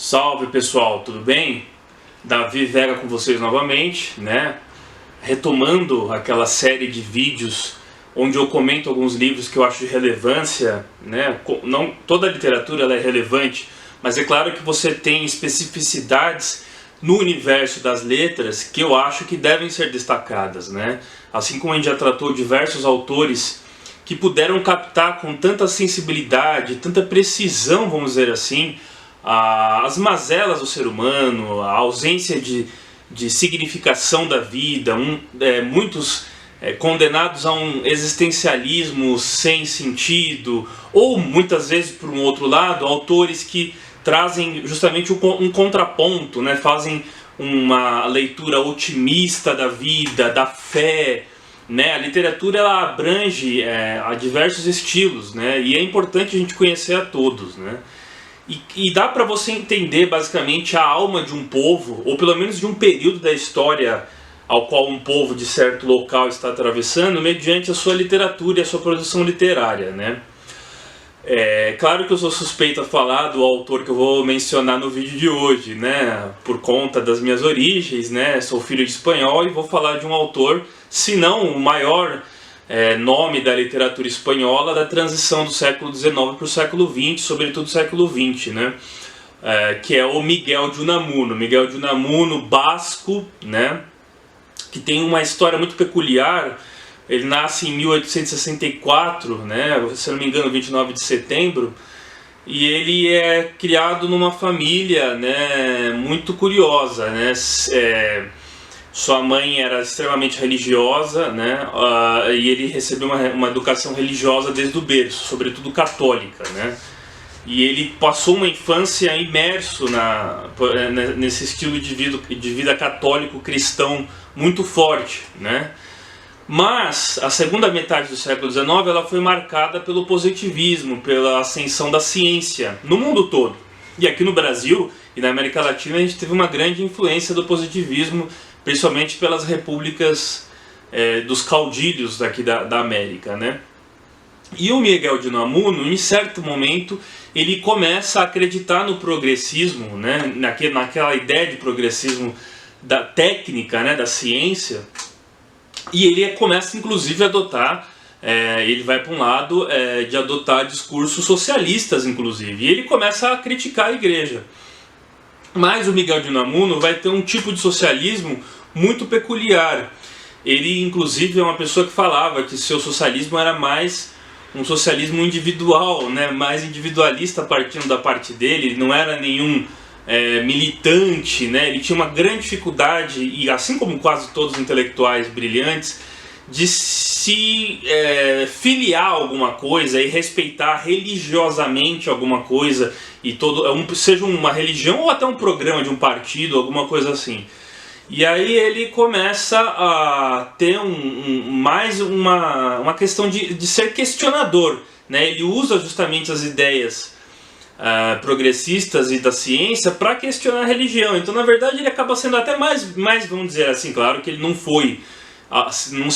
Salve pessoal, tudo bem? Davi Vega com vocês novamente, né? Retomando aquela série de vídeos onde eu comento alguns livros que eu acho de relevância, né? Não toda a literatura ela é relevante, mas é claro que você tem especificidades no universo das letras que eu acho que devem ser destacadas, né? Assim como a gente já tratou diversos autores que puderam captar com tanta sensibilidade, tanta precisão, vamos dizer assim, as mazelas do ser humano, a ausência de significação da vida, muitos condenados a um existencialismo sem sentido, ou muitas vezes, por um outro lado, autores que trazem justamente um contraponto, né? Fazem uma leitura otimista da vida, da fé, né? A literatura ela abrange a diversos estilos, né? E é importante a gente conhecer a todos, né? E dá para você entender basicamente a alma de um povo, ou pelo menos de um período da história ao qual um povo de certo local está atravessando, mediante a sua literatura e a sua produção literária, né? É claro que eu sou suspeito a falar do autor que eu vou mencionar no vídeo de hoje, né? Por conta das minhas origens, né? Sou filho de espanhol e vou falar de um autor, se não o maior nome da literatura espanhola da transição do século XIX para o século XX, sobretudo do século XX, né? Que é o Miguel de Unamuno. Miguel de Unamuno, basco, né? Que tem uma história muito peculiar. Ele nasce em 1864, né? Se não me engano, 29 de setembro, e ele é criado numa família, né, muito curiosa, né? Sua mãe era extremamente religiosa, né? E ele recebeu uma educação religiosa desde o berço, sobretudo católica, né? E ele passou uma infância imerso nesse estilo de vida católico cristão muito forte, né? Mas a segunda metade do século XIX ela foi marcada pelo positivismo, pela ascensão da ciência no mundo todo. E aqui no Brasil e na América Latina a gente teve uma grande influência do positivismo, principalmente pelas repúblicas dos caudilhos daqui da América, né? E o Miguel de Unamuno, em certo momento, ele começa a acreditar no progressismo, né? Naquela ideia de progressismo da técnica, né? Da ciência. E ele começa inclusive a adotar, ele vai para um lado de adotar discursos socialistas inclusive, e ele começa a criticar a igreja. Mas o Miguel de Unamuno vai ter um tipo de socialismo muito peculiar. Ele inclusive é uma pessoa que falava que seu socialismo era mais um socialismo individual, né, mais individualista partindo da parte dele, ele não era nenhum militante, né? Ele tinha uma grande dificuldade, e assim como quase todos os intelectuais brilhantes, de se filiar a alguma coisa e respeitar religiosamente alguma coisa, e seja uma religião ou até um programa de um partido, alguma coisa assim. E aí ele começa a ter mais uma questão de ser questionador, né? Ele usa justamente as ideias progressistas e da ciência para questionar a religião. Então, na verdade, ele acaba sendo até mais, vamos dizer assim, claro que ele não foi,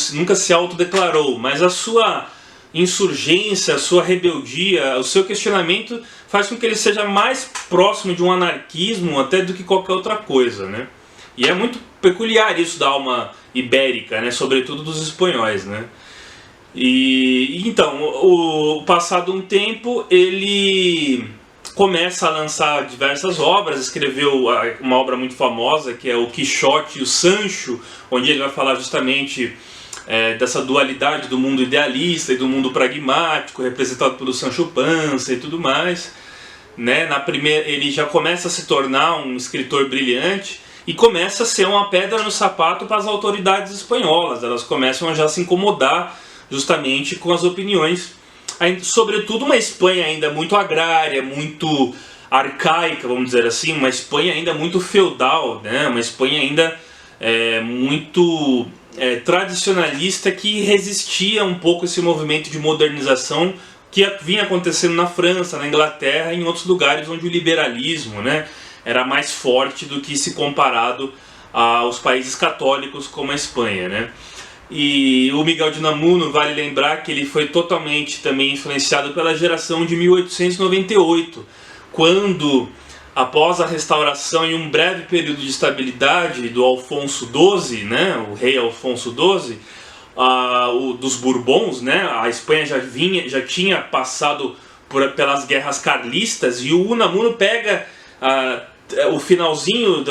nunca se autodeclarou, mas a sua insurgência, a sua rebeldia, o seu questionamento faz com que ele seja mais próximo de um anarquismo até do que qualquer outra coisa, né? E é muito peculiar isso da alma ibérica, né? Sobretudo dos espanhóis, né? E então, passado um tempo, ele começa a lançar diversas obras, escreveu uma obra muito famosa que é o Quixote e o Sancho, onde ele vai falar justamente dessa dualidade do mundo idealista e do mundo pragmático, representado pelo Sancho Panza e tudo mais, né? Ele já começa a se tornar um escritor brilhante e começa a ser uma pedra no sapato para as autoridades espanholas. Elas começam a já se incomodar justamente com as opiniões, sobretudo uma Espanha ainda muito agrária, muito arcaica, vamos dizer assim, uma Espanha ainda muito feudal, né? Uma Espanha ainda muito tradicionalista, que resistia um pouco a esse movimento de modernização que vinha acontecendo na França, na Inglaterra e em outros lugares onde o liberalismo, né, era mais forte do que se comparado aos países católicos como a Espanha, né? E o Miguel de Unamuno, vale lembrar que ele foi totalmente também influenciado pela geração de 1898, quando após a restauração e um breve período de estabilidade do Alfonso XII, né, o rei Alfonso XII, dos Bourbons, né, a Espanha já tinha passado pelas guerras carlistas, e o Unamuno pega o finalzinho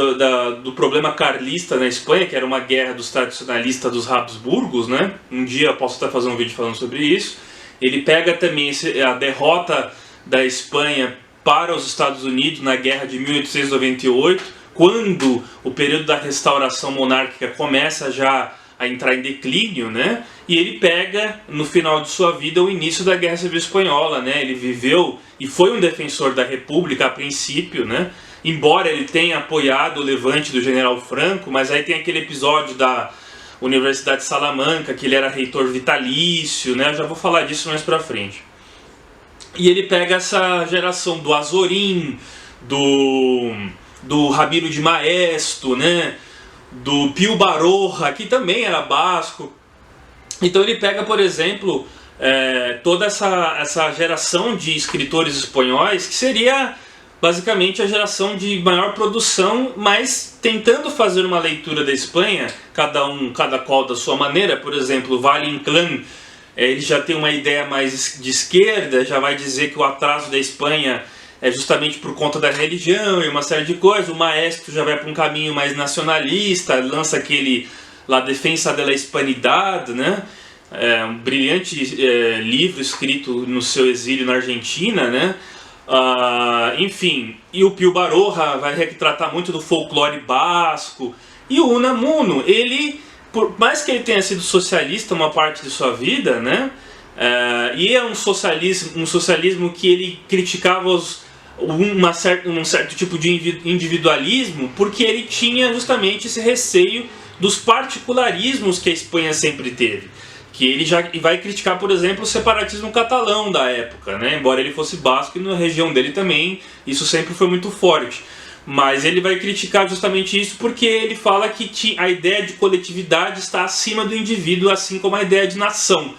do problema carlista na Espanha, que era uma guerra dos tradicionalistas dos Habsburgos, né? Um dia eu posso até fazer um vídeo falando sobre isso. Ele pega também a derrota da Espanha para os Estados Unidos na guerra de 1898, quando o período da restauração monárquica começa já a entrar em declínio, né? E ele pega, no final de sua vida, o início da Guerra Civil Espanhola, né? Ele viveu e foi um defensor da República a princípio, né? Embora ele tenha apoiado o levante do General Franco, mas aí tem aquele episódio da Universidade de Salamanca, que ele era reitor vitalício, né? Eu já vou falar disso mais pra frente. E ele pega essa geração do Azorín, do Rabino de Maeztu, né? Do Pío Baroja, que também era basco. Então ele pega, por exemplo, toda essa geração de escritores espanhóis, que seria basicamente a geração de maior produção, mas tentando fazer uma leitura da Espanha, cada qual da sua maneira. Por exemplo, Valle-Inclán, ele já tem uma ideia mais de esquerda, já vai dizer que o atraso da Espanha é justamente por conta da religião e uma série de coisas. O Maestro já vai para um caminho mais nacionalista, lança aquele La Defensa de la Hispanidad, né? Um brilhante livro escrito no seu exílio na Argentina, né? Enfim, e o Pío Baroja vai retratar muito do folclore basco. E o Unamuno, ele, por mais que ele tenha sido socialista uma parte de sua vida, né? E é um socialismo que ele criticava um certo tipo de individualismo, porque ele tinha justamente esse receio dos particularismos que a Espanha sempre teve. Que ele já vai criticar, por exemplo, o separatismo catalão da época, né? Embora ele fosse basco e na região dele também isso sempre foi muito forte. Mas ele vai criticar justamente isso porque ele fala que a ideia de coletividade está acima do indivíduo, assim como a ideia de nação.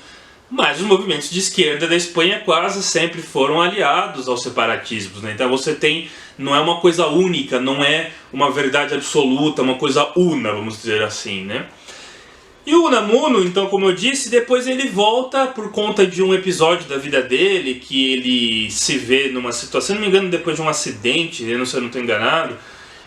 Mas os movimentos de esquerda da Espanha quase sempre foram aliados aos separatismos, né? Então você tem, não é uma coisa única, não é uma verdade absoluta, uma coisa una, vamos dizer assim, né? E o Unamuno, então, como eu disse, depois ele volta por conta de um episódio da vida dele, que ele se vê numa situação, se não me engano, depois de um acidente, eu não sei, eu não estou enganado.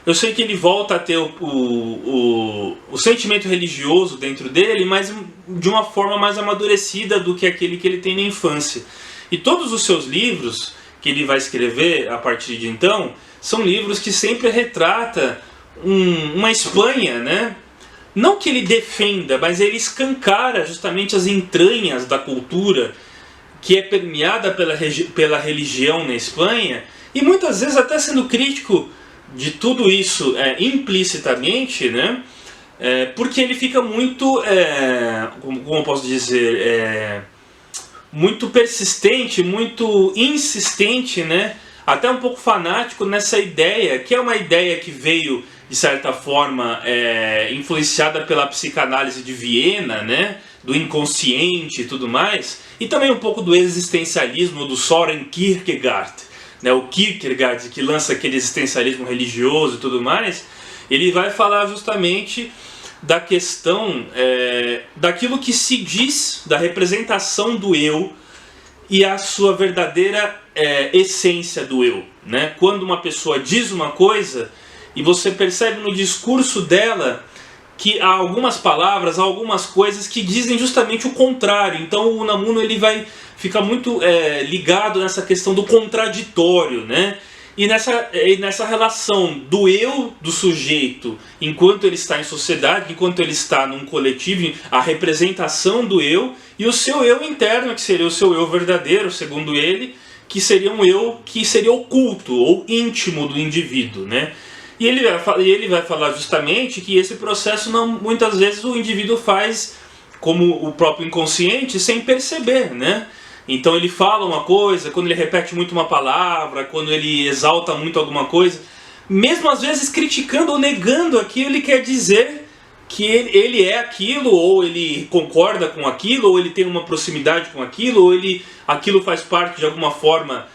Eu sei que ele volta a ter o sentimento religioso dentro dele, mas de uma forma mais amadurecida do que aquele que ele tem na infância. E todos os seus livros que ele vai escrever a partir de então, são livros que sempre retratam uma Espanha, né? Não que ele defenda, mas ele escancara justamente as entranhas da cultura que é permeada pela religião na Espanha, e muitas vezes até sendo crítico de tudo isso implicitamente, né? Porque ele fica muito, como eu posso dizer, muito persistente, muito insistente, né? Até um pouco fanático nessa ideia, que é uma ideia que veio, de certa forma, influenciada pela psicanálise de Viena, né? Do inconsciente e tudo mais, e também um pouco do existencialismo do Søren Kierkegaard, né? O Kierkegaard, que lança aquele existencialismo religioso e tudo mais. Ele vai falar justamente da questão daquilo que se diz, da representação do eu e a sua verdadeira essência do eu, né? Quando uma pessoa diz uma coisa e você percebe no discurso dela que há algumas palavras, há algumas coisas que dizem justamente o contrário. Então o Unamuno ele vai ficar muito ligado nessa questão do contraditório, né? E nessa relação do eu do sujeito, enquanto ele está em sociedade, enquanto ele está num coletivo, a representação do eu, e o seu eu interno, que seria o seu eu verdadeiro, segundo ele, que seria um eu que seria oculto ou íntimo do indivíduo, né? E ele vai falar justamente que esse processo muitas vezes o indivíduo faz como o próprio inconsciente sem perceber, né? Então ele fala uma coisa, quando ele repete muito uma palavra, quando ele exalta muito alguma coisa, mesmo às vezes criticando ou negando aquilo, ele quer dizer que ele é aquilo, ou ele concorda com aquilo, ou ele tem uma proximidade com aquilo, ou aquilo faz parte de alguma forma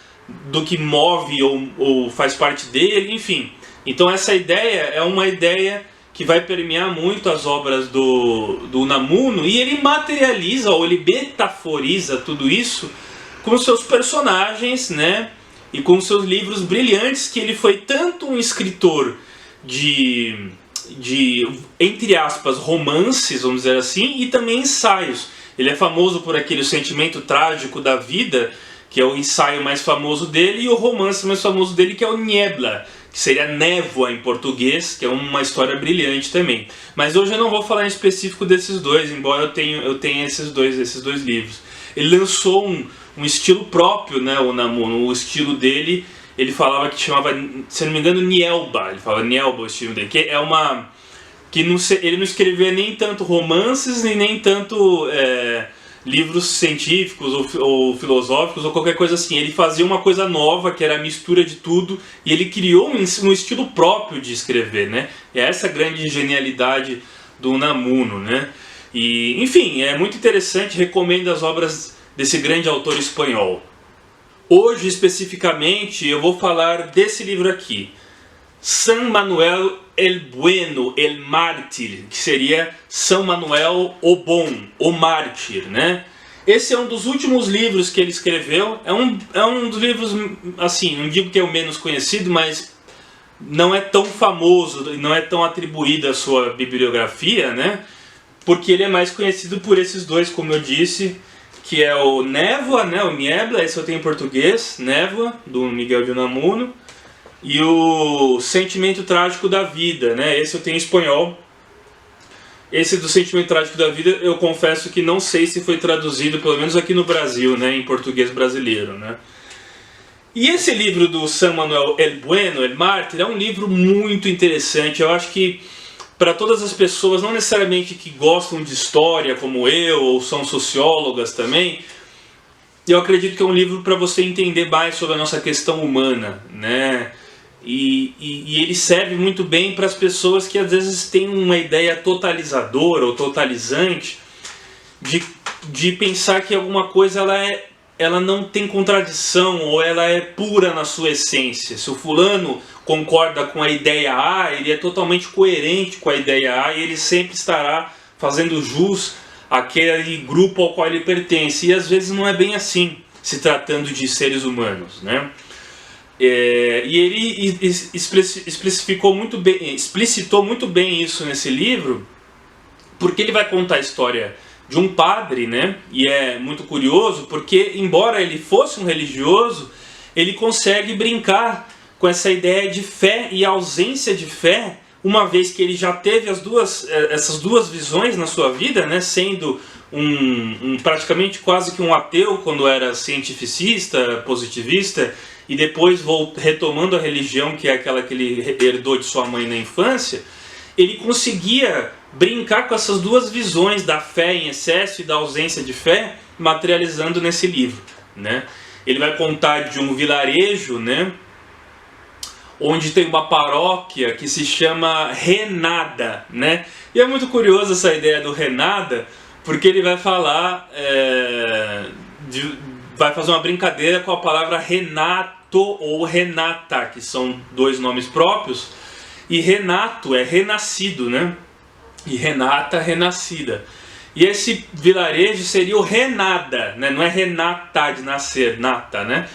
do que move ou faz parte dele, enfim. Então essa ideia é uma ideia que vai permear muito as obras do Unamuno, e ele materializa, ou ele metaforiza tudo isso com seus personagens, né? E com seus livros brilhantes, que ele foi tanto um escritor de entre aspas, romances, vamos dizer assim, e também ensaios. Ele é famoso por aquele Sentimento Trágico da Vida, que é o ensaio mais famoso dele, e o romance mais famoso dele, que é o Niebla, que seria Névoa em português, que é uma história brilhante também. Mas hoje eu não vou falar em específico desses dois, embora eu tenha esses dois livros. Ele lançou um estilo próprio, né, o Unamuno. O estilo dele, ele falava que chamava, se não me engano, Nielba. Ele falava Nielba, o estilo dele, que é uma... que ele não escrevia nem tanto romances, nem tanto livros científicos ou filosóficos ou qualquer coisa assim. Ele fazia uma coisa nova, que era a mistura de tudo, e ele criou um estilo próprio de escrever, né? E é essa grande genialidade do Unamuno, né? E, enfim, é muito interessante, recomendo as obras desse grande autor espanhol. Hoje, especificamente, eu vou falar desse livro aqui, San Manuel el Bueno, el Mártir, que seria São Manuel o Bom, o Mártir, né? Esse é um dos últimos livros que ele escreveu. É um dos livros, assim, não digo que é o menos conhecido, mas não é tão famoso, não é tão atribuída a sua bibliografia, né? Porque ele é mais conhecido por esses dois, como eu disse, que é o Névoa, né? O Niebla, esse eu tenho em português, Névoa, do Miguel de Unamuno. E o Sentimento Trágico da Vida, né? Esse eu tenho em espanhol. Esse do Sentimento Trágico da Vida, eu confesso que não sei se foi traduzido, pelo menos aqui no Brasil, né? Em português brasileiro, né? E esse livro do San Manuel el Bueno, el Mártir, é um livro muito interessante. Eu acho que para todas as pessoas, não necessariamente que gostam de história como eu, ou são sociólogas também, eu acredito que é um livro para você entender mais sobre a nossa questão humana, né? E ele serve muito bem para as pessoas que às vezes têm uma ideia totalizadora ou totalizante de pensar que alguma coisa ela não tem contradição, ou ela é pura na sua essência. Se o fulano concorda com a ideia A, ele é totalmente coerente com a ideia A, e ele sempre estará fazendo jus àquele grupo ao qual ele pertence. E às vezes não é bem assim, se tratando de seres humanos, né? E ele explicitou muito bem isso nesse livro, porque ele vai contar a história de um padre, né? E é muito curioso porque, embora ele fosse um religioso, ele consegue brincar com essa ideia de fé e ausência de fé, uma vez que ele já teve essas duas visões na sua vida, né? Sendo praticamente quase que um ateu quando era cientificista, positivista, e depois retomando a religião, que é aquela que ele herdou de sua mãe na infância. Ele conseguia brincar com essas duas visões da fé em excesso e da ausência de fé, materializando nesse livro, né? Ele vai contar de um vilarejo, né, onde tem uma paróquia que se chama Renada, né? E é muito curioso essa ideia do Renada, porque ele vai falar, vai fazer uma brincadeira com a palavra Renato ou Renata, que são dois nomes próprios, e Renato é renascido, né? E Renata, renascida. E esse vilarejo seria o Renada, né? Não é Renata de nascer, nata, né?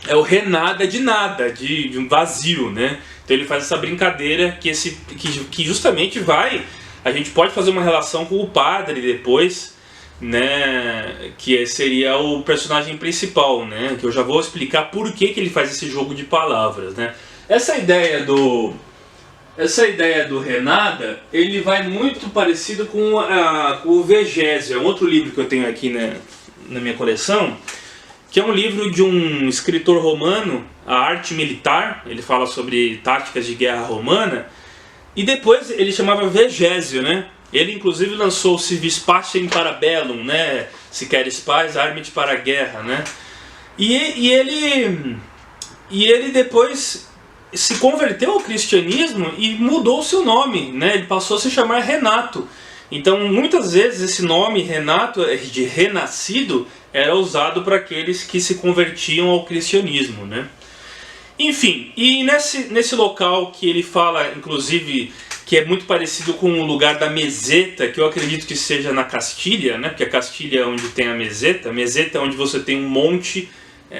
É o Renada de nada, de um vazio, né? Então ele faz essa brincadeira que justamente a gente pode fazer uma relação com o padre depois, né? Que seria o personagem principal, né? Que eu já vou explicar por que ele faz esse jogo de palavras, né? Essa ideia do Renada, ele vai muito parecido com o Vegésio, é um outro livro que eu tenho aqui na minha coleção, que é um livro de um escritor romano, A Arte Militar. Ele fala sobre táticas de guerra romana, e depois ele chamava Vegésio, né? Ele inclusive lançou o Civis Pacem para Bellum, né? Se queres paz, arme-te para a guerra, né? E ele depois se converteu ao cristianismo e mudou o seu nome, né? Ele passou a se chamar Renato. Então, muitas vezes esse nome Renato, de renascido, era usado para aqueles que se convertiam ao cristianismo, né? Enfim, e nesse local que ele fala, inclusive, que é muito parecido com o lugar da Meseta, que eu acredito que seja na Castilha, né? Porque a Castilha é onde tem a Meseta. A Meseta é onde você tem um monte,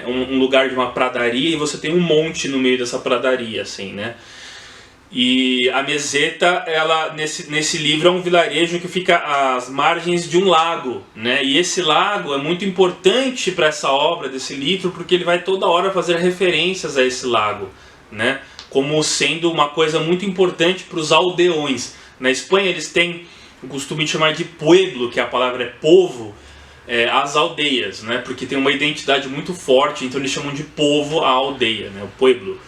um lugar de uma pradaria, e você tem um monte no meio dessa pradaria, assim, né? E a Meseta, ela nesse livro é um vilarejo que fica às margens de um lago, né? E esse lago é muito importante para essa obra desse livro, porque ele vai toda hora fazer referências a esse lago, né? Como sendo uma coisa muito importante para os aldeões. Na Espanha eles têm o costume de chamar de pueblo, que a palavra é povo, as aldeias, né? Porque tem uma identidade muito forte, então eles chamam de povo a aldeia, né? O pueblo.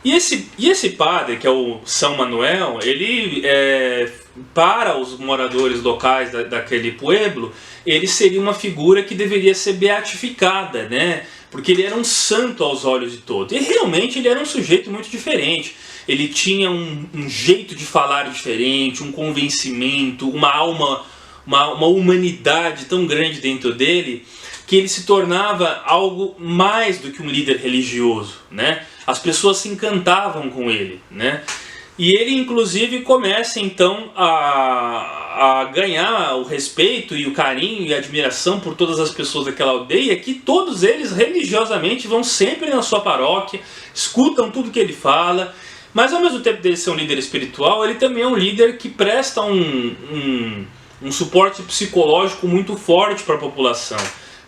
E esse padre, que é o São Manuel, ele, para os moradores locais daquele pueblo, ele seria uma figura que deveria ser beatificada, né? Porque ele era um santo aos olhos de todos. E realmente ele era um sujeito muito diferente. Ele tinha um jeito de falar diferente, um convencimento, uma alma, uma humanidade tão grande dentro dele, que ele se tornava algo mais do que um líder religioso, né? As pessoas se encantavam com ele, né? E ele inclusive começa então a ganhar o respeito e o carinho e a admiração por todas as pessoas daquela aldeia, que todos eles religiosamente vão sempre na sua paróquia, escutam tudo que ele fala, mas ao mesmo tempo dele ser um líder espiritual, ele também é um líder que presta um suporte psicológico muito forte para a população,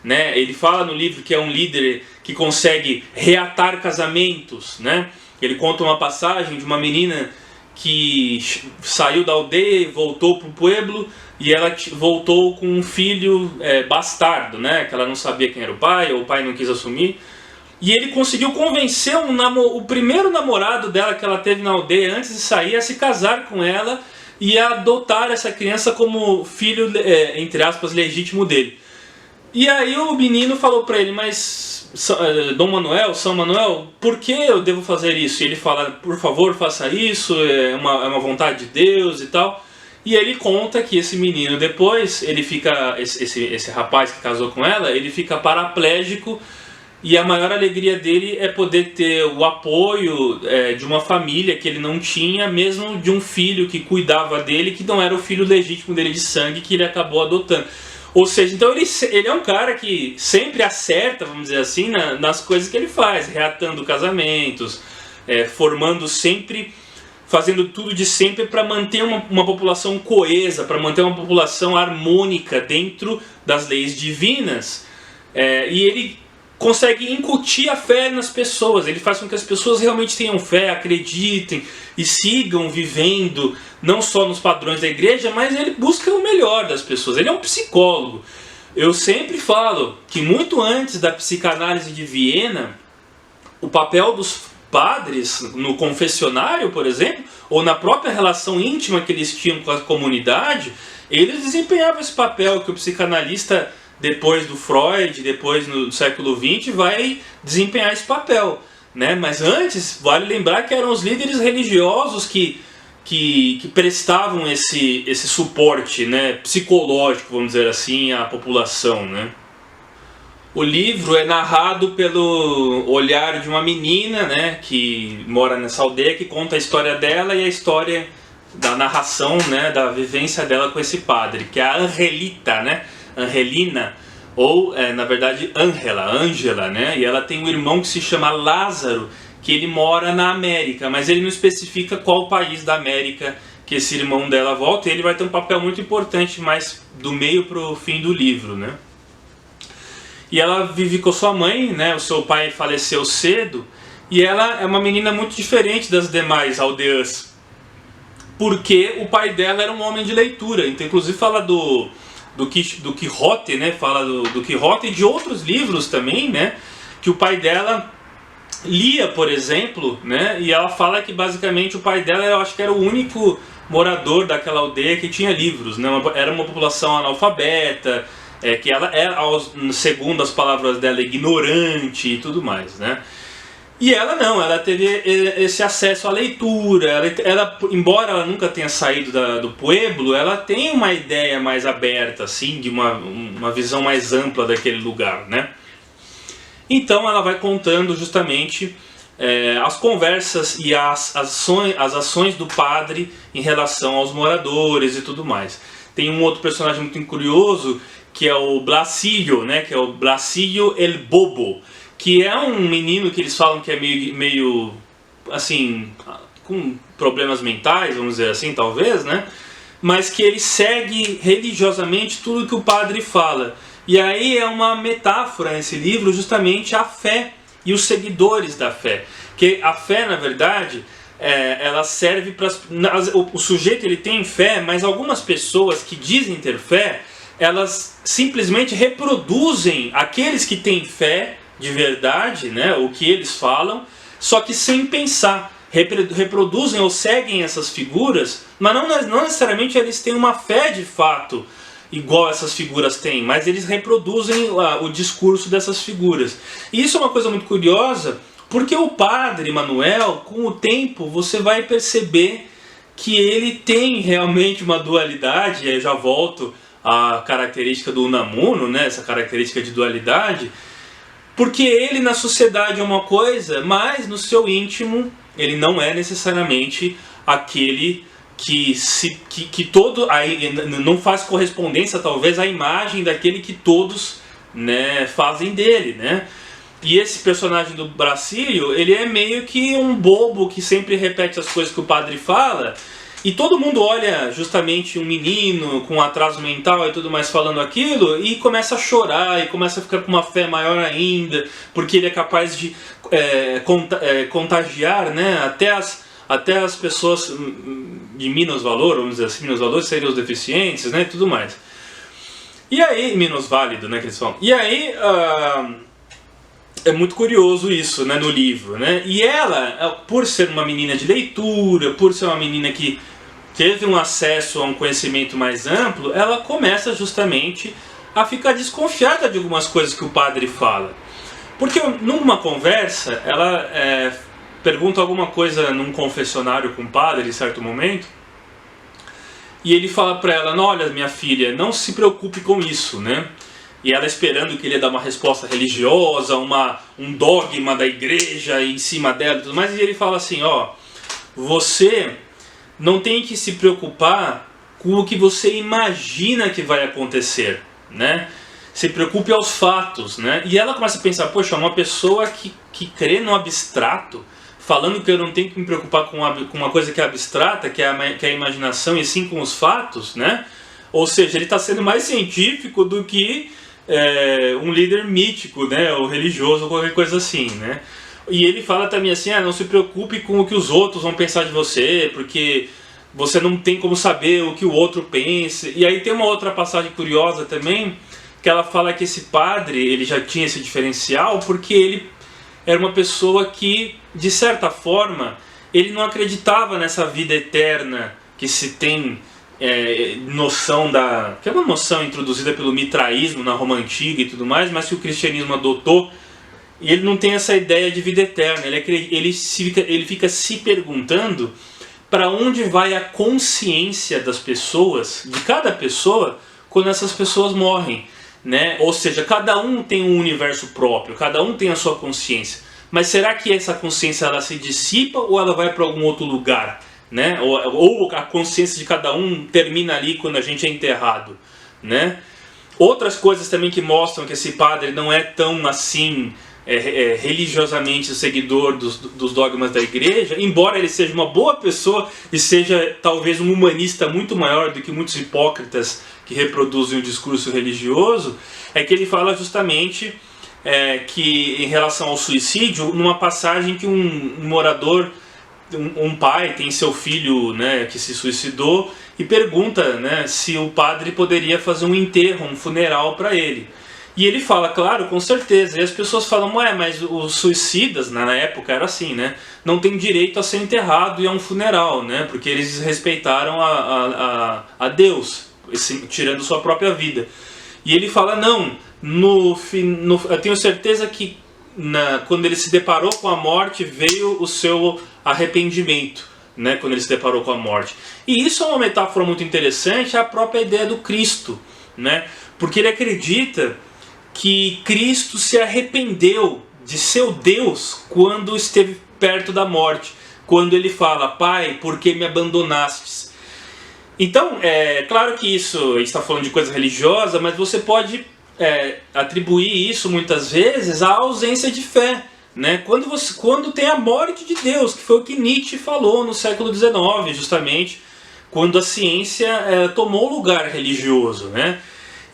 né? Ele fala no livro que é um líder que consegue reatar casamentos, né? Ele conta uma passagem de uma menina que saiu da aldeia e voltou para o pueblo, e ela voltou com um filho bastardo, né? Que ela não sabia quem era o pai, ou o pai não quis assumir. E ele conseguiu convencer o primeiro namorado dela que ela teve na aldeia antes de sair a se casar com ela e a adotar essa criança como filho, entre aspas, legítimo dele. E aí o menino falou para ele, mas Dom Manuel, São Manuel, por que eu devo fazer isso? E ele fala, por favor, faça isso, é uma vontade de Deus e tal. E ele conta que esse menino depois, ele fica, esse rapaz que casou com ela, ele fica paraplégico, e a maior alegria dele é poder ter o apoio de uma família que ele não tinha, mesmo de um filho que cuidava dele, que não era o filho legítimo dele de sangue, que ele acabou adotando. Ou seja, então ele é um cara que sempre acerta, vamos dizer assim, nas coisas que ele faz, reatando casamentos, formando sempre, fazendo tudo de sempre para manter uma população coesa, para manter uma população harmônica dentro das leis divinas. E ele consegue incutir a fé nas pessoas, ele faz com que as pessoas realmente tenham fé, acreditem e sigam vivendo, não só nos padrões da igreja, mas ele busca o melhor das pessoas, ele é um psicólogo. Eu sempre falo que muito antes da psicanálise de Viena, o papel dos padres no confessionário, por exemplo, ou na própria relação íntima que eles tinham com a comunidade, eles desempenhavam esse papel que o psicanalista, depois do Freud, depois no século XX, vai desempenhar esse papel, né? Mas antes, vale lembrar que eram os líderes religiosos que prestavam esse suporte, né, psicológico, vamos dizer assim, à população, né? O livro é narrado pelo olhar de uma menina, né, que mora nessa aldeia, que conta a história dela e a história da narração, né, da vivência dela com esse padre, que é a Angelita, né? Angelina, ou na verdade Ângela, né? E ela tem um irmão que se chama Lázaro, que ele mora na América, mas ele não especifica qual país da América que esse irmão dela volta, e ele vai ter um papel muito importante mais do meio para o fim do livro, né? E ela vive com sua mãe, né? O seu pai faleceu cedo, e ela é uma menina muito diferente das demais aldeãs, porque o pai dela era um homem de leitura. Então inclusive fala do Quixote, né? Fala do Quixote e de outros livros também, né? Que o pai dela lia, por exemplo, né? E ela fala que basicamente o pai dela, eu acho que era o único morador daquela aldeia que tinha livros, né? Era uma população analfabeta, que ela era, segundo as palavras dela, ignorante e tudo mais, né? E ela não, ela teve esse acesso à leitura, embora ela nunca tenha saído do pueblo, ela tem uma ideia mais aberta, assim, de uma visão mais ampla daquele lugar, né? Então ela vai contando justamente as conversas e as ações do padre em relação aos moradores e tudo mais. Tem um outro personagem muito curioso, que é o Blasillo, né? Que é o Blasillo el Bobo, que é um menino que eles falam que é meio assim, com problemas mentais, vamos dizer assim, talvez, né? Mas que ele segue religiosamente tudo que o padre fala. E aí é uma metáfora nesse livro justamente a fé e os seguidores da fé. Que a fé, na verdade, ela serve para... O sujeito ele tem fé, mas algumas pessoas que dizem ter fé, elas simplesmente reproduzem aqueles que têm fé de verdade, né, o que eles falam, só que sem pensar. Reproduzem ou seguem essas figuras, mas não necessariamente eles têm uma fé de fato igual essas figuras têm, mas eles reproduzem o discurso dessas figuras. E isso é uma coisa muito curiosa, porque o padre Manuel, com o tempo, você vai perceber que ele tem realmente uma dualidade, e aí eu já volto à característica do Unamuno, né, essa característica de dualidade, porque ele na sociedade é uma coisa, mas no seu íntimo ele não é necessariamente aquele que todo aí não faz correspondência talvez à imagem daquele que todos, né, fazem dele, né? E esse personagem do Bracílio, ele é meio que um bobo que sempre repete as coisas que o padre fala. E todo mundo olha justamente um menino com atraso mental e tudo mais falando aquilo e começa a chorar e começa a ficar com uma fé maior ainda, porque ele é capaz de contagiar, né, até as pessoas de menos valor, vamos dizer assim, menos valor seriam os deficientes, né, e tudo mais. E aí, menos válido, né, que eles falam. E aí, é muito curioso isso, né, no livro, né? E ela, por ser uma menina de leitura, por ser uma menina que teve um acesso a um conhecimento mais amplo, ela começa justamente a ficar desconfiada de algumas coisas que o padre fala. Porque numa conversa, ela pergunta alguma coisa num confessionário com o padre em certo momento, e ele fala para ela: "Não, olha, minha filha, não se preocupe com isso", né? E ela esperando que ele ia dar uma resposta religiosa, um dogma da igreja em cima dela e tudo mais, e ele fala assim: ó, você não tem que se preocupar com o que você imagina que vai acontecer, né? Se preocupe aos fatos, né? E ela começa a pensar: poxa, uma pessoa que crê no abstrato, falando que eu não tenho que me preocupar com uma coisa que é abstrata, que é a imaginação, e sim com os fatos, né? Ou seja, ele está sendo mais científico do que um líder mítico, né, ou religioso, ou qualquer coisa assim, né? E ele fala também assim: não se preocupe com o que os outros vão pensar de você, porque você não tem como saber o que o outro pensa. E aí tem uma outra passagem curiosa também, que ela fala que esse padre, ele já tinha esse diferencial, porque ele era uma pessoa que, de certa forma, ele não acreditava nessa vida eterna que se tem noção que é uma noção introduzida pelo mitraísmo na Roma Antiga e tudo mais, mas que o cristianismo adotou. E ele não tem essa ideia de vida eterna. Ele fica se perguntando para onde vai a consciência das pessoas, de cada pessoa, quando essas pessoas morrem, né? Ou seja, cada um tem um universo próprio, cada um tem a sua consciência. Mas será que essa consciência ela se dissipa ou ela vai para algum outro lugar? Né? Ou a consciência de cada um termina ali quando a gente é enterrado, né? Outras coisas também que mostram que esse padre não é tão assim religiosamente seguidor dos dogmas da igreja, embora ele seja uma boa pessoa e seja talvez um humanista muito maior do que muitos hipócritas que reproduzem o discurso religioso, é que ele fala justamente que em relação ao suicídio, numa passagem que um morador, um pai tem seu filho, né, que se suicidou, e pergunta, né, se o padre poderia fazer um enterro, um funeral para ele. E ele fala: claro, com certeza. E as pessoas falam: mas os suicidas, na época era assim, né, não tem direito a ser enterrado e a um funeral, né, porque eles respeitaram a Deus, tirando sua própria vida. E ele fala: não, eu tenho certeza que quando ele se deparou com a morte, veio o seu arrependimento, né? Quando ele se deparou com a morte. E isso é uma metáfora muito interessante, a própria ideia do Cristo, né? Porque ele acredita que Cristo se arrependeu de seu Deus quando esteve perto da morte, quando ele fala: Pai, por que me abandonastes? Então, é claro que isso está falando de coisa religiosa, mas você pode atribuir isso muitas vezes à ausência de fé, né? Quando tem a morte de Deus, que foi o que Nietzsche falou no século XIX, justamente, quando a ciência tomou o lugar religioso, né?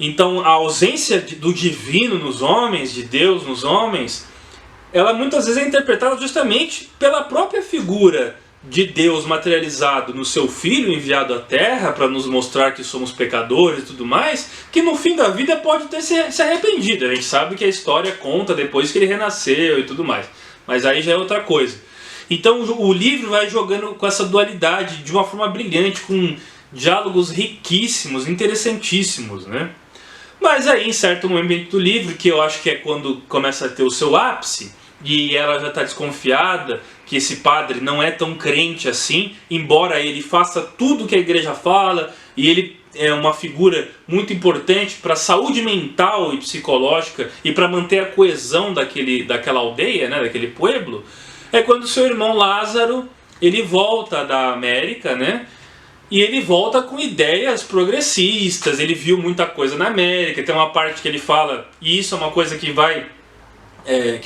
Então, a ausência do divino nos homens, de Deus nos homens, ela muitas vezes é interpretada justamente pela própria figura de Deus materializado no seu Filho enviado à Terra para nos mostrar que somos pecadores e tudo mais, que no fim da vida pode ter se arrependido. A gente sabe que a história conta depois que ele renasceu e tudo mais, mas aí já é outra coisa. Então o livro vai jogando com essa dualidade de uma forma brilhante, com diálogos riquíssimos, interessantíssimos, né? Mas aí, em certo momento do livro, que eu acho que é quando começa a ter o seu ápice, e ela já está desconfiada que esse padre não é tão crente assim, embora ele faça tudo que a igreja fala, e ele é uma figura muito importante para a saúde mental e psicológica e para manter a coesão daquela aldeia, né, daquele pueblo, é quando seu irmão Lázaro ele volta da América, né? E ele volta com ideias progressistas, ele viu muita coisa na América, tem uma parte que ele fala, e isso é uma coisa que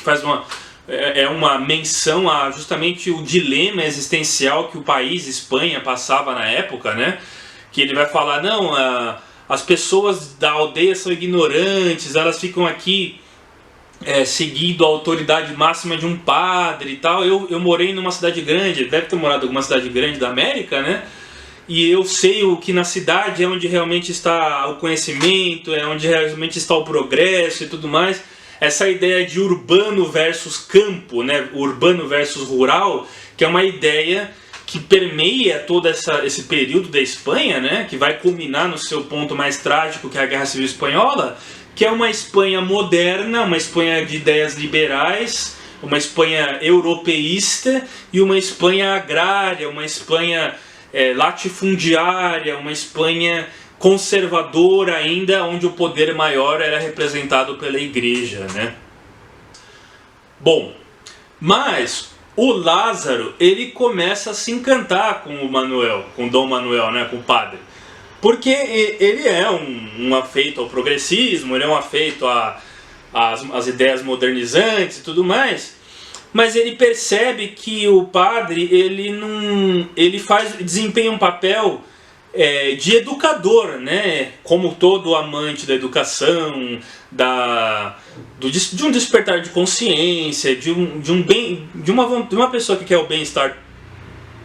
faz uma menção a justamente o dilema existencial que o país, Espanha, passava na época, né? Que ele vai falar, não, as pessoas da aldeia são ignorantes, elas ficam aqui seguindo a autoridade máxima de um padre e tal. Eu morei numa cidade grande, deve ter morado em alguma cidade grande da América, né? E eu sei o que na cidade é onde realmente está o conhecimento, é onde realmente está o progresso e tudo mais. Essa ideia de urbano versus campo, né? Urbano versus rural, que é uma ideia que permeia todo esse período da Espanha, né? Que vai culminar no seu ponto mais trágico, que é a Guerra Civil Espanhola, que é uma Espanha moderna, uma Espanha de ideias liberais, uma Espanha europeísta e uma Espanha agrária, uma Espanha latifundiária, uma Espanha conservadora ainda, onde o poder maior era representado pela igreja, né? Bom, mas o Lázaro, ele começa a se encantar com o Manuel, com Dom Manuel, né, com o padre, porque ele é um afeito ao progressismo, ele é um afeito às ideias modernizantes e tudo mais. Mas ele percebe que o padre ele desempenha um papel de educador, né? Como todo amante da educação, de um despertar de consciência, de uma pessoa que quer o bem-estar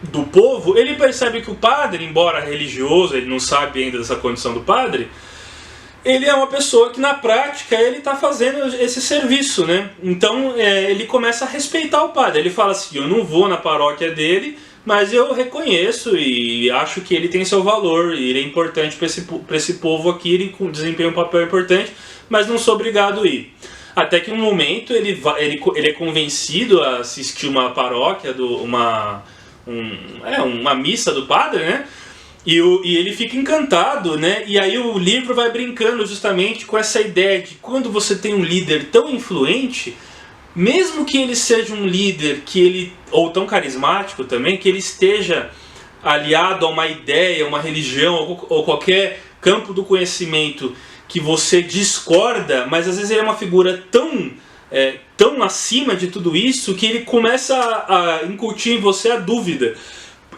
do povo. Ele percebe que o padre, embora religioso, ele não sabe ainda dessa condição do padre, ele é uma pessoa que na prática ele está fazendo esse serviço, né? Então ele começa a respeitar o padre. Ele fala assim, eu não vou na paróquia dele, mas eu reconheço e acho que ele tem seu valor, e ele é importante para esse povo aqui, ele desempenha um papel importante, mas não sou obrigado a ir. Até que um momento ele é convencido a assistir uma paróquia, uma missa do padre, né? E ele fica encantado, né? E aí o livro vai brincando justamente com essa ideia de quando você tem um líder tão influente, mesmo que ele seja um líder ou tão carismático também, que ele esteja aliado a uma ideia, uma religião ou qualquer campo do conhecimento que você discorda, mas às vezes ele é uma figura tão acima de tudo isso que ele começa a incutir em você a dúvida.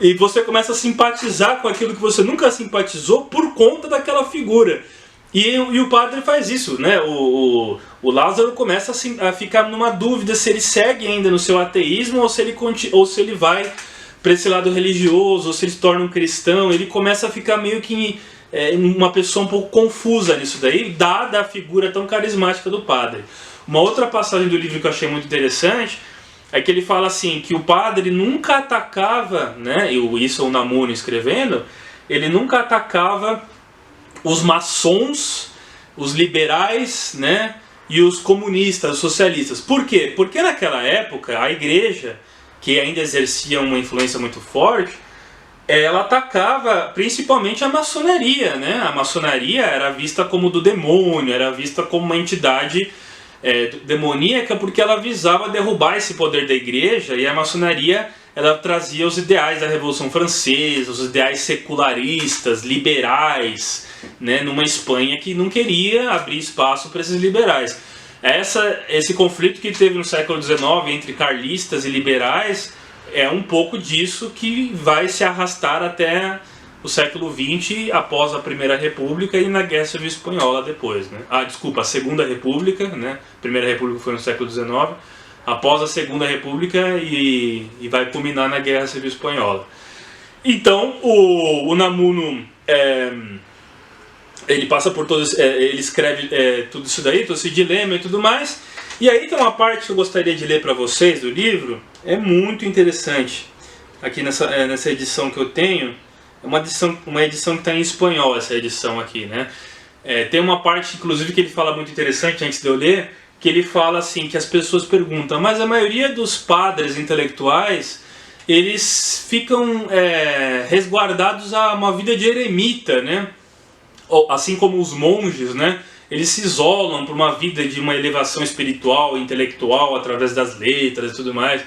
E você começa a simpatizar com aquilo que você nunca simpatizou por conta daquela figura. E o padre faz isso, né? O Lázaro começa a ficar numa dúvida se ele segue ainda no seu ateísmo ou se ele vai para esse lado religioso, ou se ele se torna um cristão. Ele começa a ficar meio que uma pessoa um pouco confusa nisso daí, dada a figura tão carismática do padre. Uma outra passagem do livro que eu achei muito interessante é que ele fala assim, que o padre nunca atacava, né, isso é o Unamuno escrevendo, ele nunca atacava os maçons, os liberais, né, e os comunistas, os socialistas. Por quê? Porque naquela época a igreja, que ainda exercia uma influência muito forte, ela atacava principalmente a maçonaria, né? A maçonaria era vista como do demônio, era vista como uma entidade demoníaca, porque ela visava derrubar esse poder da igreja, e a maçonaria ela trazia os ideais da Revolução Francesa, os ideais secularistas, liberais, né? Numa Espanha que não queria abrir espaço para esses liberais. Esse conflito que teve no século XIX entre carlistas e liberais é um pouco disso que vai se arrastar até o século XX, após a Primeira República e na Guerra Civil Espanhola depois, né? A Segunda República, né? A Primeira República foi no século XIX, após a Segunda República e vai culminar na Guerra Civil Espanhola. Então, o Unamuno, ele passa por todos, ele escreve tudo isso daí, todo esse dilema e tudo mais. E aí tem uma parte que eu gostaria de ler para vocês do livro, é muito interessante. Aqui nessa edição que eu tenho, é uma edição que está em espanhol, essa edição aqui, né? Tem uma parte, inclusive, que ele fala muito interessante antes de eu ler, que ele fala assim, que as pessoas perguntam, mas a maioria dos padres intelectuais, eles ficam resguardados a uma vida de eremita, né? Assim como os monges, né? Eles se isolam por uma vida de uma elevação espiritual, intelectual, através das letras e tudo mais.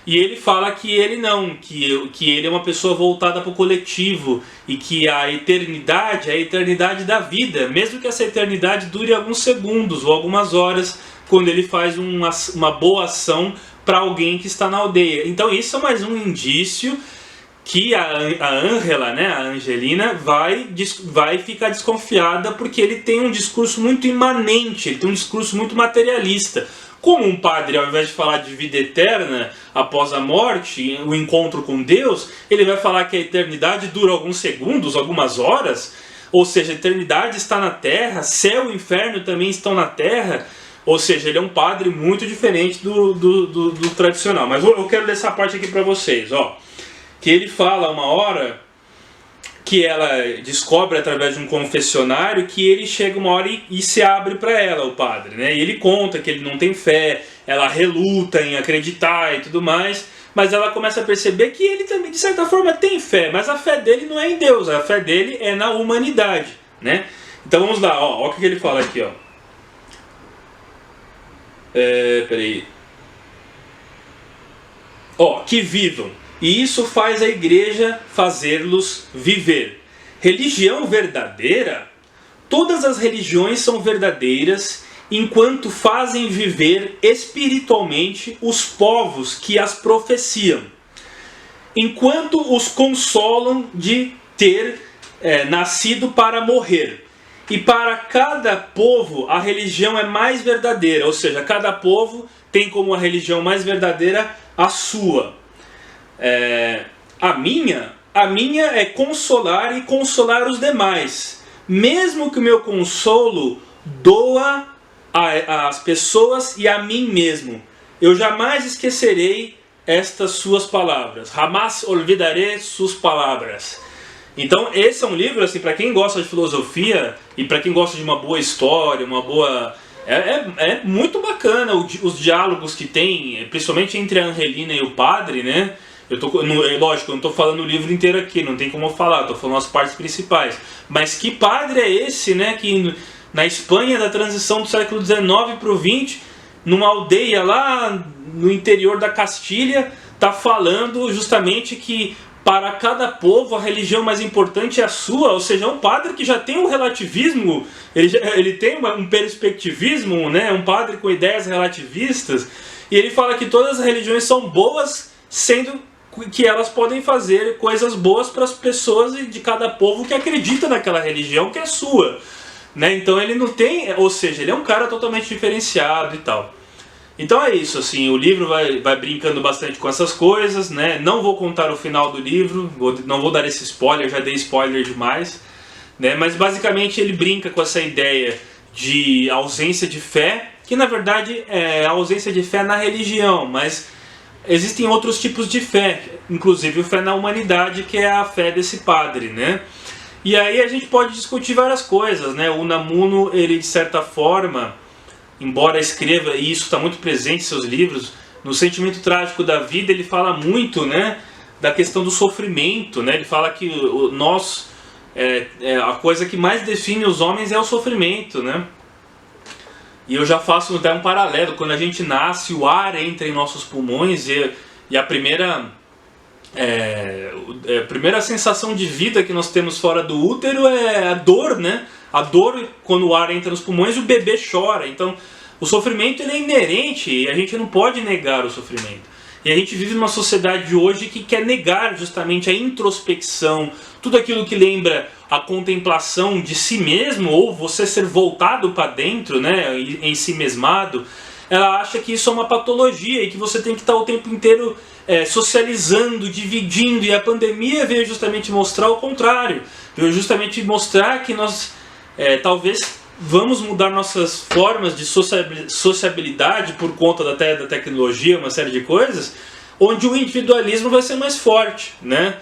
E ele fala que ele não, que ele é uma pessoa voltada para o coletivo e que a eternidade é a eternidade da vida, mesmo que essa eternidade dure alguns segundos ou algumas horas, quando ele faz uma boa ação para alguém que está na aldeia. Então isso é mais um indício que a Ângela, né, a Angelina, vai ficar desconfiada, porque ele tem um discurso muito imanente, ele tem um discurso muito materialista. Como um padre, ao invés de falar de vida eterna após a morte, o encontro com Deus, ele vai falar que a eternidade dura alguns segundos, algumas horas, ou seja, a eternidade está na terra, céu e inferno também estão na terra, ou seja, ele é um padre muito diferente do tradicional. Mas eu quero ler essa parte aqui para vocês, ó. Que ele fala uma hora que ela descobre através de um confessionário que ele chega uma hora e se abre para ela, o padre, né? E ele conta que ele não tem fé, ela reluta em acreditar e tudo mais, mas ela começa a perceber que ele também, de certa forma, tem fé, mas a fé dele não é em Deus, a fé dele é na humanidade, né? Então vamos lá, ó o que ele fala aqui, ó. Peraí. Ó, que vivam. E isso faz a igreja fazê-los viver. Religião verdadeira? Todas as religiões são verdadeiras enquanto fazem viver espiritualmente os povos que as profeciam, enquanto os consolam de ter nascido para morrer. E para cada povo a religião é mais verdadeira, ou seja, cada povo tem como a religião mais verdadeira a sua. A minha é consolar e consolar os demais, mesmo que o meu consolo doa às pessoas e a mim mesmo. Eu jamais esquecerei estas suas palavras. Jamás olvidaré suas palavras. Então esse é um livro assim, para quem gosta de filosofia e para quem gosta de uma boa história, uma boa... É muito bacana os diálogos que tem, principalmente entre a Angelina e o padre, né? Lógico, eu não estou falando o livro inteiro aqui, não tem como eu falar, estou falando as partes principais. Mas que padre é esse, né, que na Espanha da transição do século XIX para o XX, numa aldeia lá no interior da Castilha, está falando justamente que para cada povo a religião mais importante é a sua, ou seja, é um padre que já tem um relativismo, ele tem um perspectivismo, né, um padre com ideias relativistas, e ele fala que todas as religiões são boas, sendo que elas podem fazer coisas boas para as pessoas de cada povo que acredita naquela religião que é sua, né? Então ele não tem, ou seja, ele é um cara totalmente diferenciado e tal. Então é isso, assim, o livro vai brincando bastante com essas coisas, né? Não vou contar o final do livro, não vou dar esse spoiler, já dei spoiler demais, né? Mas basicamente ele brinca com essa ideia de ausência de fé, que na verdade é a ausência de fé na religião, mas existem outros tipos de fé, inclusive a fé na humanidade, que é a fé desse padre, né? E aí a gente pode discutir várias coisas, né? O Unamuno, ele de certa forma, embora escreva, e isso está muito presente em seus livros, no Sentimento Trágico da Vida ele fala muito, né, da questão do sofrimento, né? Ele fala que a coisa que mais define os homens é o sofrimento, né? E eu já faço até um paralelo, quando a gente nasce, o ar entra em nossos pulmões e a primeira sensação de vida que nós temos fora do útero é a dor, né? A dor, quando o ar entra nos pulmões, o bebê chora. Então, o sofrimento ele é inerente e a gente não pode negar o sofrimento. E a gente vive numa sociedade de hoje que quer negar justamente a introspecção, tudo aquilo que lembra a contemplação de si mesmo, ou você ser voltado para dentro, né, em si mesmado. Ela acha que isso é uma patologia e que você tem que estar o tempo inteiro socializando, dividindo. E a pandemia veio justamente mostrar o contrário. Veio justamente mostrar que nós talvez vamos mudar nossas formas de sociabilidade por conta da tecnologia, uma série de coisas, onde o individualismo vai ser mais forte, né?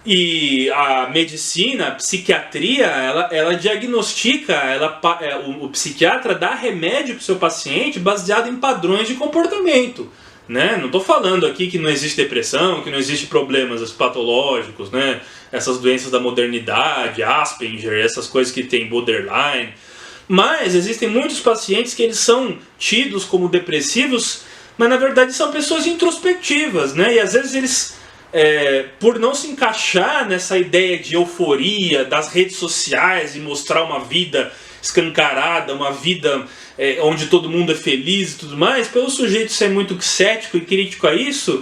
E a medicina, a psiquiatria, ela diagnostica, o psiquiatra dá remédio para o seu paciente baseado em padrões de comportamento, né? Não estou falando aqui que não existe depressão, que não existe problemas patológicos, né? Essas doenças da modernidade, Asperger, essas coisas que tem borderline. Mas existem muitos pacientes que eles são tidos como depressivos, mas na verdade são pessoas introspectivas, né? E às vezes eles, por não se encaixar nessa ideia de euforia das redes sociais e mostrar uma vida escancarada, uma vida onde todo mundo é feliz e tudo mais, pelo sujeito ser muito cético e crítico a isso,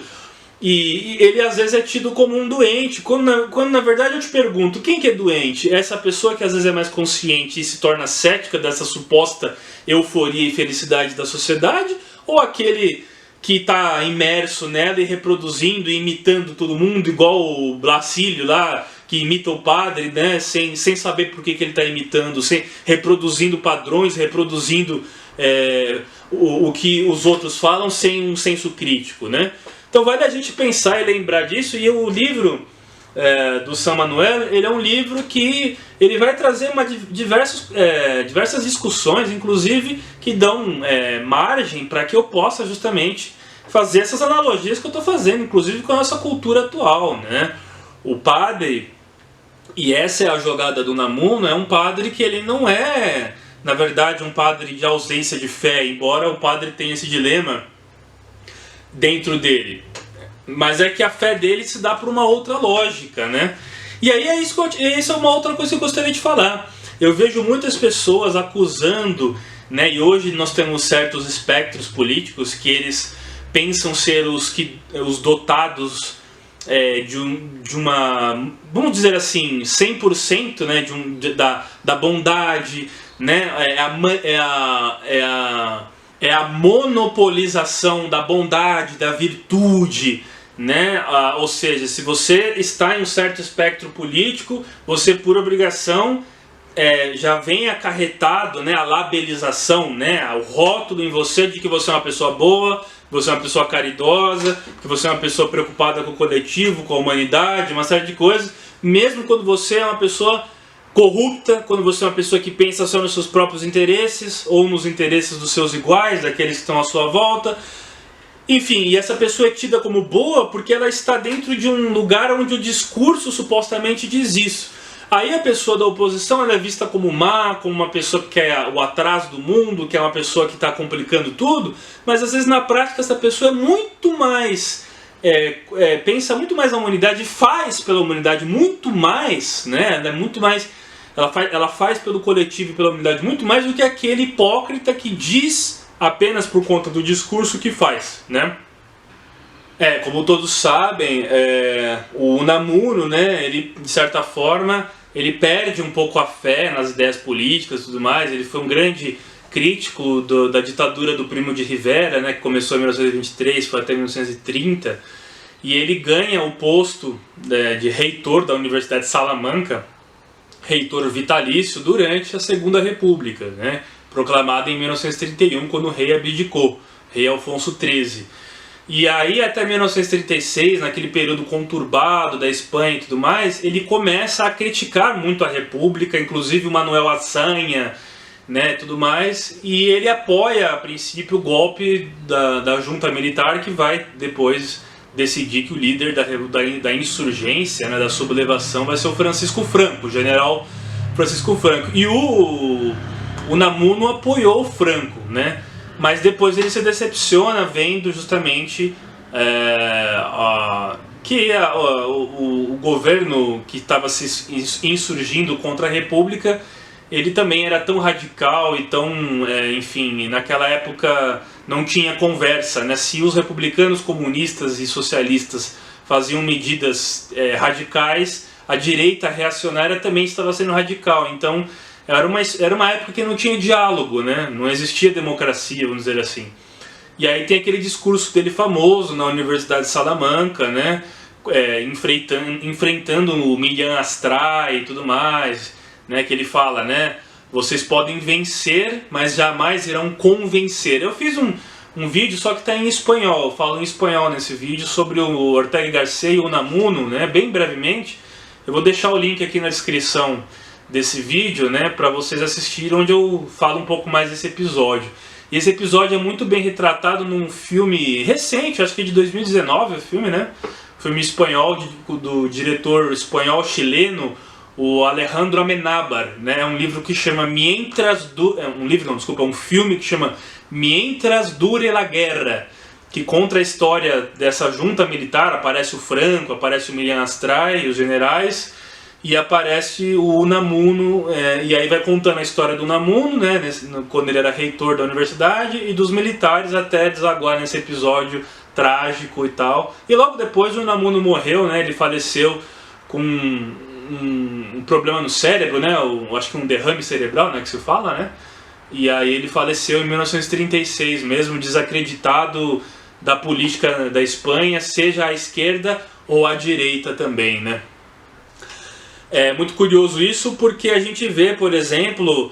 e ele às vezes é tido como um doente, quando na verdade eu te pergunto, quem que é doente? Essa pessoa que às vezes é mais consciente e se torna cética dessa suposta euforia e felicidade da sociedade, ou aquele que está imerso nela e reproduzindo e imitando todo mundo, igual o Blacílio lá, que imita o padre, né, sem saber por que ele está imitando, reproduzindo padrões, reproduzindo o que os outros falam sem um senso crítico, né? Então vale a gente pensar e lembrar disso. E o livro do San Manuel, ele é um livro que ele vai trazer diversas discussões, inclusive que dão margem para que eu possa justamente fazer essas analogias que eu estou fazendo, inclusive com a nossa cultura atual, né? O padre, e essa é a jogada do Unamuno, é um padre que ele não é, na verdade, um padre de ausência de fé, embora o padre tenha esse dilema dentro dele, mas é que a fé dele se dá por uma outra lógica, né? E aí isso é uma outra coisa que eu gostaria de falar. Eu vejo muitas pessoas acusando, né? E hoje nós temos certos espectros políticos que eles pensam ser os dotados de uma, vamos dizer assim, 100%, né? Da bondade, né? É a monopolização da bondade, da virtude, né? Ou seja, se você está em um certo espectro político, você por obrigação já vem acarretado, né, a labelização, né, o rótulo em você de que você é uma pessoa boa, que você é uma pessoa caridosa, que você é uma pessoa preocupada com o coletivo, com a humanidade, uma série de coisas, mesmo quando você é uma pessoa corrupta, quando você é uma pessoa que pensa só nos seus próprios interesses ou nos interesses dos seus iguais, daqueles que estão à sua volta. Enfim, e essa pessoa é tida como boa porque ela está dentro de um lugar onde o discurso supostamente diz isso. Aí a pessoa da oposição ela é vista como má, como uma pessoa que quer o atraso do mundo, que é uma pessoa que está complicando tudo, mas às vezes na prática essa pessoa é muito mais... pensa muito mais na humanidade, faz pela humanidade muito mais, né? Ela é muito mais... Ela faz pelo coletivo e pela humanidade muito mais do que aquele hipócrita que diz apenas por conta do discurso que faz, né? Como todos sabem, o Unamuno, né, ele, de certa forma, ele perde um pouco a fé nas ideias políticas e tudo mais. Ele foi um grande crítico da ditadura do Primo de Rivera, né, que começou em 1923, foi até 1930, e ele ganha o posto de reitor da Universidade de Salamanca, reitor vitalício, durante a Segunda República, né, proclamada em 1931, quando o rei abdicou, rei Alfonso XIII. E aí até 1936, naquele período conturbado da Espanha e tudo mais, ele começa a criticar muito a República, inclusive o Manuel Azaña, né, tudo mais, e ele apoia a princípio o golpe da junta militar, que vai depois decidir que o líder da insurgência, né, da sublevação, vai ser o Francisco Franco, o general Francisco Franco. E o Unamuno apoiou o Franco, né, mas depois ele se decepciona vendo justamente que o governo que estava se insurgindo contra a República, ele também era tão radical e tão, enfim, naquela época não tinha conversa, né? Se os republicanos, comunistas e socialistas faziam medidas radicais, a direita reacionária também estava sendo radical. Então era uma época que não tinha diálogo, né? Não existia democracia, vamos dizer assim. E aí tem aquele discurso dele famoso na Universidade de Salamanca, né? Enfrentando o Milian Astray e tudo mais, né? Que ele fala, né? Vocês podem vencer, mas jamais irão convencer. Eu fiz um vídeo, só que está em espanhol. Eu falo em espanhol nesse vídeo sobre o Ortega y Gasset e o Unamuno, né? Bem brevemente. Eu vou deixar o link aqui na descrição desse vídeo, né? Para vocês assistirem, onde eu falo um pouco mais desse episódio. E esse episódio é muito bem retratado num filme recente, acho que de 2019 o filme, né? Filme espanhol do diretor espanhol chileno, o Alejandro Amenábar, né? É um livro que chama um filme que chama Mientras dure la guerra, que conta a história dessa junta militar. Aparece o Franco, aparece o Milian Astray, os generais, e aparece o Unamuno, e aí vai contando a história do Unamuno, né, quando ele era reitor da universidade, e dos militares, até desaguar nesse episódio trágico e tal. E logo depois o Unamuno morreu, né, ele faleceu com um problema no cérebro, né, acho que um derrame cerebral, né, que se fala, né, e aí ele faleceu em 1936, mesmo desacreditado da política da Espanha, seja à esquerda ou à direita também, né. É muito curioso isso, porque a gente vê, por exemplo,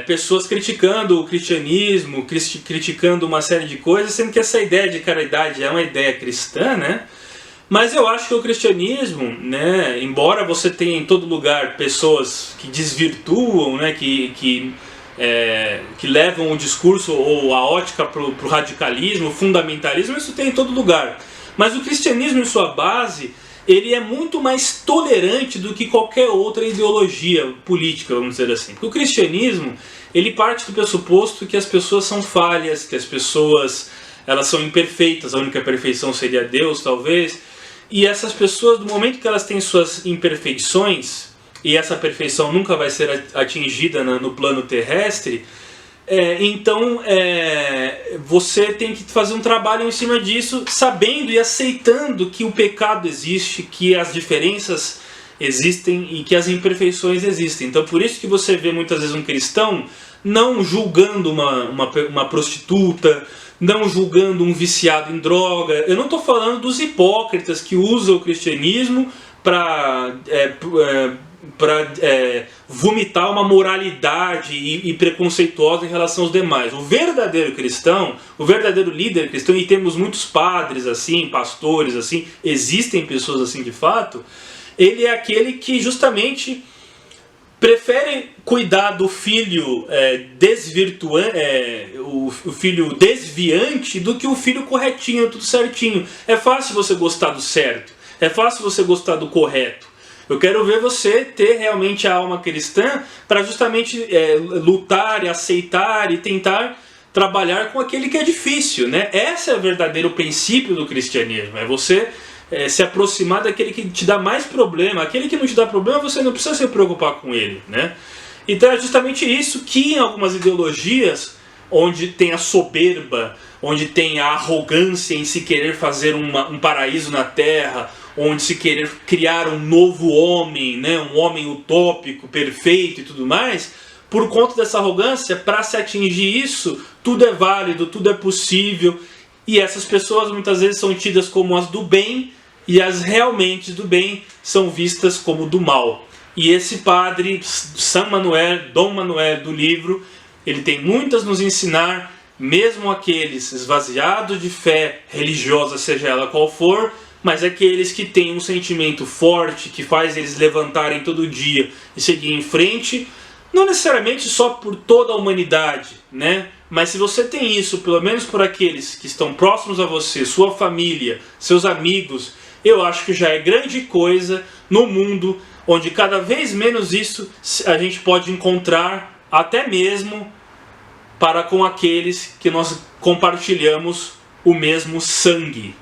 pessoas criticando o cristianismo, criticando uma série de coisas, sendo que essa ideia de caridade é uma ideia cristã, né? Mas eu acho que o cristianismo, né, embora você tenha em todo lugar pessoas que desvirtuam, né, que levam o discurso ou a ótica para o radicalismo, o fundamentalismo, isso tem em todo lugar. Mas o cristianismo, em sua base, ele é muito mais tolerante do que qualquer outra ideologia política, vamos dizer assim. Porque o cristianismo, ele parte do pressuposto que as pessoas são falhas, que as pessoas elas são imperfeitas, a única perfeição seria Deus, talvez. E essas pessoas, no momento que elas têm suas imperfeições, e essa perfeição nunca vai ser atingida no plano terrestre, então você tem que fazer um trabalho em cima disso, sabendo e aceitando que o pecado existe, que as diferenças existem e que as imperfeições existem. Então por isso que você vê muitas vezes um cristão não julgando uma prostituta, não julgando um viciado em droga. Eu não estou falando dos hipócritas que usam o cristianismo para vomitar uma moralidade e preconceituosa em relação aos demais. O verdadeiro cristão, o verdadeiro líder cristão, e temos muitos padres assim, pastores assim, existem pessoas assim de fato, ele é aquele que justamente prefere cuidar do filho o filho desviante do que o filho corretinho, tudo certinho. É fácil você gostar do certo, é fácil você gostar do correto. Eu quero ver você ter realmente a alma cristã para justamente lutar e aceitar e tentar trabalhar com aquele que é difícil, né? Esse é o verdadeiro princípio do cristianismo, é você se aproximar daquele que te dá mais problema. Aquele que não te dá problema, você não precisa se preocupar com ele, né? Então é justamente isso que em algumas ideologias, onde tem a soberba, onde tem a arrogância em se querer fazer um paraíso na terra, onde se querer criar um novo homem, né, um homem utópico, perfeito e tudo mais, por conta dessa arrogância, para se atingir isso, tudo é válido, tudo é possível, e essas pessoas muitas vezes são tidas como as do bem, e as realmente do bem são vistas como do mal. E esse padre, Dom Manuel do livro, ele tem muitas nos ensinar, mesmo aqueles esvaziados de fé religiosa, seja ela qual for, mas aqueles que têm um sentimento forte, que faz eles levantarem todo dia e seguir em frente, Não necessariamente só por toda a humanidade, né? Mas se você tem isso, pelo menos por aqueles que estão próximos a você, sua família, seus amigos, eu acho que já é grande coisa no mundo onde cada vez menos isso a gente pode encontrar, até mesmo para com aqueles que nós compartilhamos o mesmo sangue.